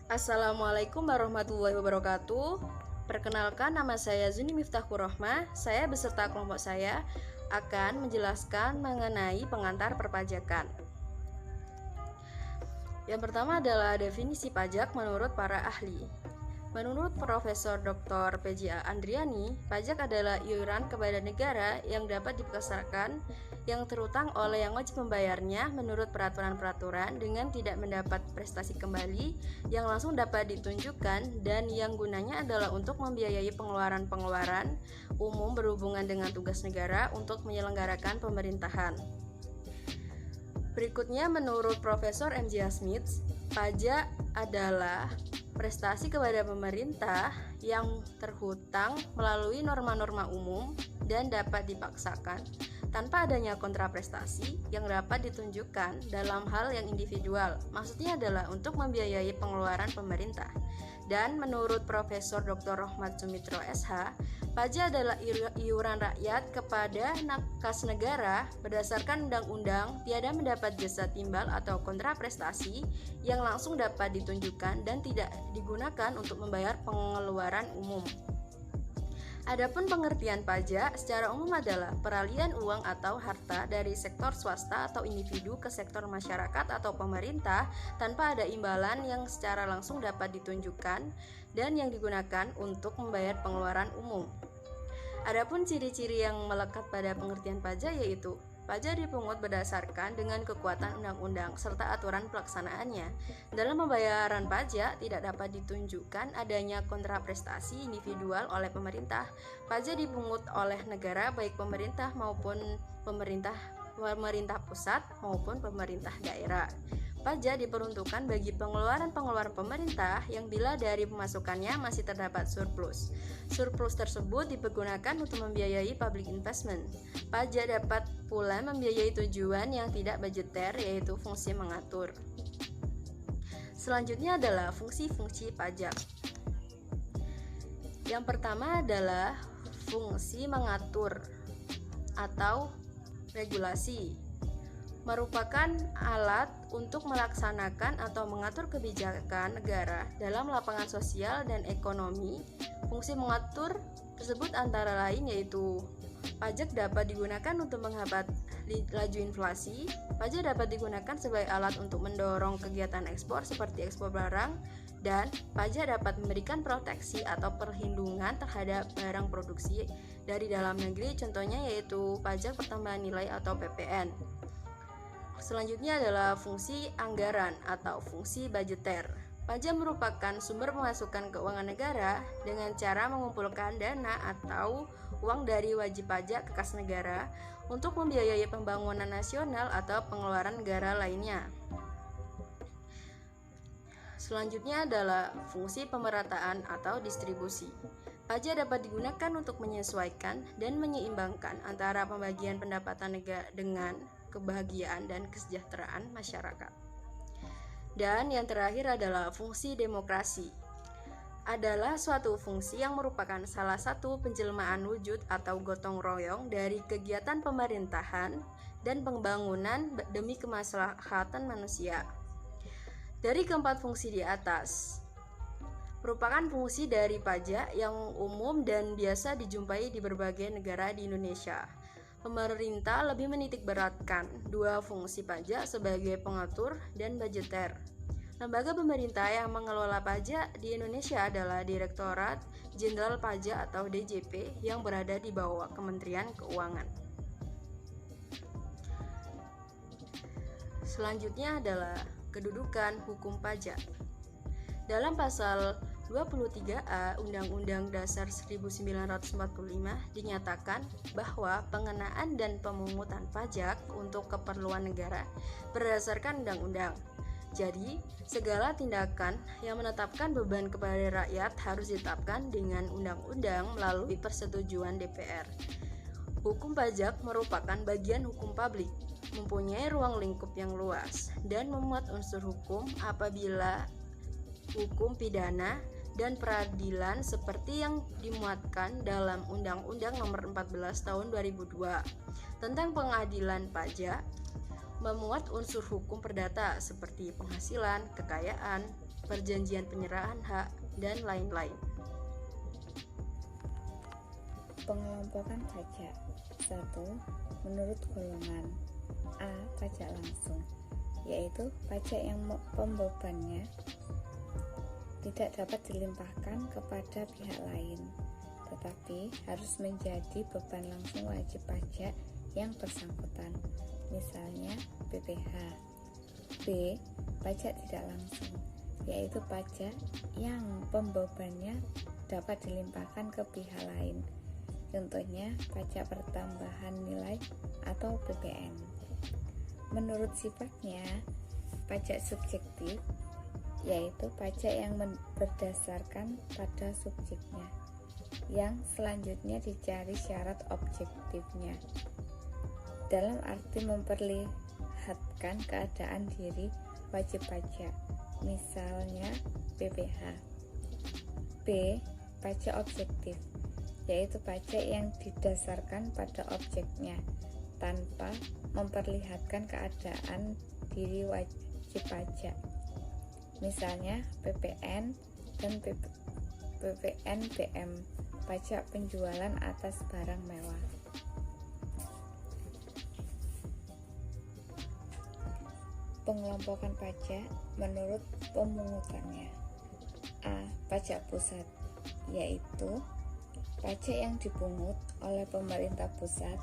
Assalamualaikum warahmatullahi wabarakatuh. Perkenalkan, nama saya Zuni Miftahur Rohmah. Saya beserta kelompok saya akan menjelaskan mengenai pengantar perpajakan. Yang pertama adalah definisi pajak menurut para ahli. Menurut Profesor Dr. PJ Andriani, pajak adalah iuran kepada negara yang dapat dipekerjakan yang terutang oleh yang wajib membayarnya menurut peraturan-peraturan dengan tidak mendapat prestasi kembali yang langsung dapat ditunjukkan dan yang gunanya adalah untuk membiayai pengeluaran-pengeluaran umum berhubungan dengan tugas negara untuk menyelenggarakan pemerintahan. Berikutnya, menurut Profesor M.J. Smith, pajak adalah prestasi kepada pemerintah yang terhutang melalui norma-norma umum dan dapat dipaksakan tanpa adanya kontraprestasi yang dapat ditunjukkan dalam hal yang individual. Maksudnya adalah untuk membiayai pengeluaran pemerintah. Dan menurut Profesor Dr. Rohmat Sumitro SH, pajak adalah iuran rakyat kepada kas negara berdasarkan undang-undang tiada mendapat jasa timbal atau kontraprestasi yang langsung dapat ditunjukkan dan tidak digunakan untuk membayar pengeluaran umum. Adapun pengertian pajak secara umum adalah peralihan uang atau harta dari sektor swasta atau individu ke sektor masyarakat atau pemerintah tanpa ada imbalan yang secara langsung dapat ditunjukkan dan yang digunakan untuk membayar pengeluaran umum. Adapun ciri-ciri yang melekat pada pengertian pajak yaitu pajak dipungut berdasarkan dengan kekuatan undang-undang serta aturan pelaksanaannya. Dalam pembayaran pajak tidak dapat ditunjukkan adanya kontraprestasi individual oleh pemerintah. Pajak dipungut oleh negara baik pemerintah maupun pemerintah pusat maupun pemerintah daerah. Pajak diperuntukkan bagi pengeluaran-pengeluaran pemerintah yang bila dari pemasukannya masih terdapat surplus. Surplus tersebut dipergunakan untuk membiayai public investment. Pajak dapat pula membiayai tujuan yang tidak budgeter, yaitu fungsi mengatur. Selanjutnya adalah fungsi-fungsi pajak. Yang pertama adalah fungsi mengatur atau regulasi. Merupakan alat untuk melaksanakan atau mengatur kebijakan negara dalam lapangan sosial dan ekonomi. Fungsi mengatur tersebut antara lain yaitu pajak dapat digunakan untuk menghambat laju inflasi. Pajak dapat digunakan sebagai alat untuk mendorong kegiatan ekspor seperti ekspor barang, dan pajak dapat memberikan proteksi atau perlindungan terhadap barang produksi dari dalam negeri, contohnya yaitu pajak pertambahan nilai atau PPN. Selanjutnya adalah fungsi anggaran atau fungsi budgeter. Pajak merupakan sumber pemasukan keuangan negara dengan cara mengumpulkan dana atau uang dari wajib pajak ke kas negara untuk membiayai pembangunan nasional atau pengeluaran negara lainnya. Selanjutnya adalah fungsi pemerataan atau distribusi. Pajak dapat digunakan untuk menyesuaikan dan menyeimbangkan antara pembagian pendapatan negara dengan kebahagiaan dan kesejahteraan masyarakat. Dan yang terakhir adalah fungsi demokrasi. Adalah suatu fungsi yang merupakan salah satu penjelmaan wujud atau gotong royong dari kegiatan pemerintahan dan pembangunan demi kemaslahatan manusia. Dari keempat fungsi di atas, merupakan fungsi dari pajak yang umum dan biasa dijumpai di berbagai negara di Indonesia. Pemerintah lebih menitikberatkan dua fungsi pajak sebagai pengatur dan budgeter. Lembaga pemerintah yang mengelola pajak di Indonesia adalah Direktorat Jenderal Pajak atau DJP yang berada di bawah Kementerian Keuangan. Selanjutnya adalah kedudukan hukum pajak. Dalam pasal 23A Undang-Undang Dasar 1945 dinyatakan bahwa pengenaan dan pemungutan pajak untuk keperluan negara berdasarkan undang-undang. Jadi, segala tindakan yang menetapkan beban kepada rakyat harus ditetapkan dengan undang-undang melalui persetujuan DPR. Hukum pajak merupakan bagian hukum publik, mempunyai ruang lingkup yang luas, dan memuat unsur hukum apabila hukum pidana dan peradilan seperti yang dimuatkan dalam Undang-Undang Nomor 14 Tahun 2002 tentang pengadilan pajak, memuat unsur hukum perdata seperti penghasilan, kekayaan, perjanjian penyerahan hak, dan lain-lain. Pengelompokan pajak. 1. Menurut golongan. A. Pajak langsung, yaitu pajak yang pembebannya tidak dapat dilimpahkan kepada pihak lain, tetapi harus menjadi beban langsung wajib pajak yang bersangkutan, misalnya PPh. B. Pajak tidak langsung, yaitu pajak yang pembebannya dapat dilimpahkan ke pihak lain, contohnya pajak pertambahan nilai atau PPN. Menurut sifatnya, pajak subjektif, yaitu pajak yang berdasarkan pada subjeknya, yang selanjutnya dicari syarat objektifnya, dalam arti memperlihatkan keadaan diri wajib pajak, misalnya PPh. B. Pajak objektif, yaitu pajak yang didasarkan pada objeknya tanpa memperlihatkan keadaan diri wajib pajak, misalnya PPN dan PPNBM, pajak penjualan atas barang mewah. Pengelompokan pajak menurut pemungutannya. A. Pajak pusat, yaitu pajak yang dipungut oleh pemerintah pusat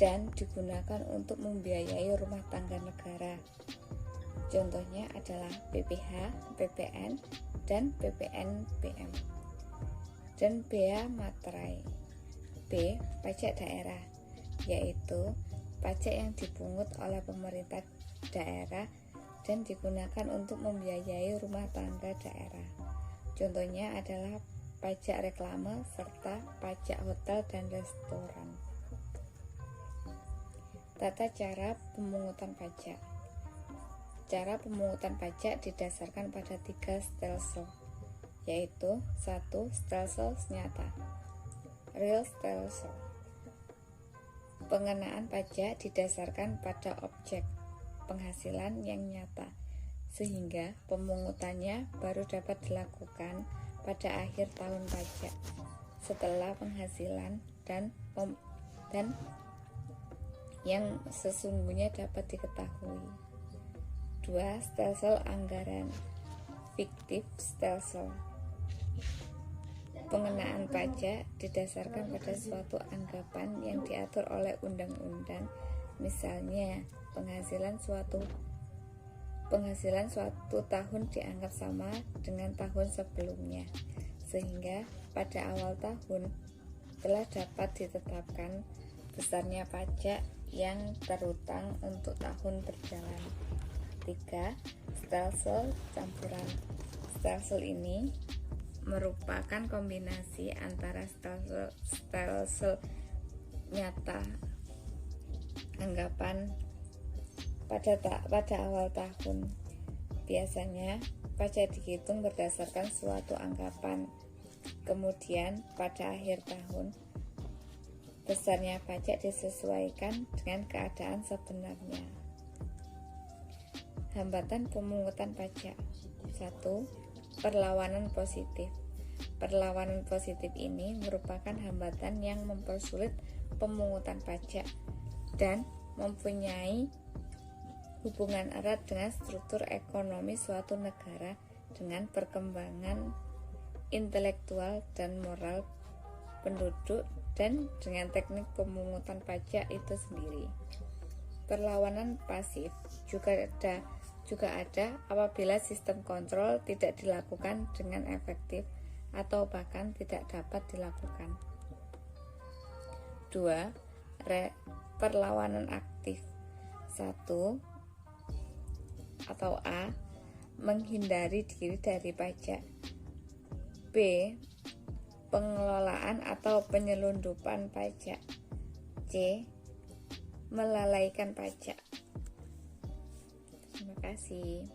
dan digunakan untuk membiayai rumah tangga negara. Contohnya adalah PPh, PPN, dan PPNBM. Dan bea materai. B. Pajak daerah, yaitu pajak yang dipungut oleh pemerintah daerah dan digunakan untuk membiayai rumah tangga daerah. Contohnya adalah pajak reklame serta pajak hotel dan restoran. Tata cara pemungutan pajak. Cara pemungutan pajak didasarkan pada 3 stelsel, yaitu 1. Stelsel nyata, real stelsel. Pengenaan pajak didasarkan pada objek penghasilan yang nyata, sehingga pemungutannya baru dapat dilakukan pada akhir tahun pajak setelah penghasilan dan yang sesungguhnya dapat diketahui. 2. Stelsel anggaran, fiktif stelsel. Pengenaan pajak didasarkan pada suatu anggapan yang diatur oleh undang-undang, misalnya penghasilan suatu tahun dianggap sama dengan tahun sebelumnya, sehingga pada awal tahun telah dapat ditetapkan besarnya pajak yang terutang untuk tahun berjalan. 3. Stelsel campuran. Stelsel ini merupakan kombinasi antara stelsel nyata anggapan pada awal tahun. Biasanya pajak dihitung berdasarkan suatu anggapan, kemudian pada akhir tahun besarnya pajak disesuaikan dengan keadaan sebenarnya. Hambatan pemungutan pajak. 1. Perlawanan positif. Perlawanan positif ini merupakan hambatan yang mempersulit pemungutan pajak dan mempunyai hubungan erat dengan struktur ekonomi suatu negara, dengan perkembangan intelektual dan moral penduduk, dan dengan teknik pemungutan pajak itu sendiri. Perlawanan pasif juga ada apabila sistem kontrol tidak dilakukan dengan efektif atau bahkan tidak dapat dilakukan. 2. Perlawanan aktif. 1. Atau A. Menghindari diri dari pajak. B. Pengelolaan atau penyelundupan pajak. C. Melalaikan pajak. Terima kasih.